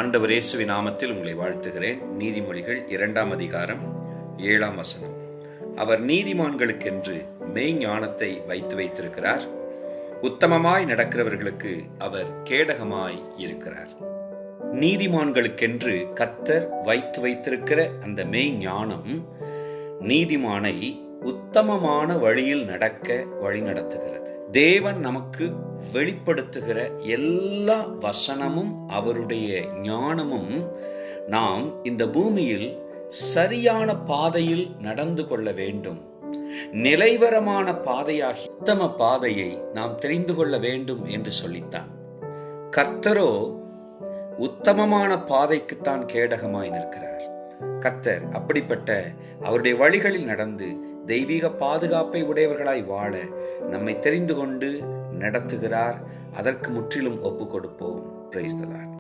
ஆண்டவர் இயேசுவின் நாமத்தில் உங்களை வாழ்த்துகிறேன். நீதிமொழிகள் 2ஆம் அதிகாரம் 7ஆம் வசனம். அவர் நீதிமான்களுக்கென்று மெய்ஞானத்தை வைத்திருக்கிறார். உத்தமமாய் நடக்கிறவர்களுக்கு அவர் கேடகமாய் இருக்கிறார். நீதிமான்களுக்கென்று கர்த்தர் வைத்திருக்கிற அந்த மெய்ஞானம் நீதிமானை உத்தமமான வழியில் நடக்க வழி நடத்துகிறது. தேவன் நமக்கு வெளிப்படுத்துகிற எல்லா வசனமும் அவருடைய ஞானமும் நாம் இந்த பூமியில் சரியான பாதையில் நடந்து கொள்ள வேண்டும். நிலைவரமான பாதையாகி உத்தம பாதையை நாம் தெரிந்து கொள்ள வேண்டும் என்று சொல்லித்தான். கர்த்தரோ உத்தமமான பாதைக்குத்தான் கேடகமாய் நிற்கிறார். கர்த்தர் அப்படிப்பட்ட அவருடைய வழிகளில் நடந்து தெய்வீக பாதுகாப்பை உடையவர்களாய் வாழ நம்மை தெரிந்து கொண்டு நடத்துகிறார். அதற்கு முற்றிலும் ஒப்பு கொடுப்போம். Praise the Lord.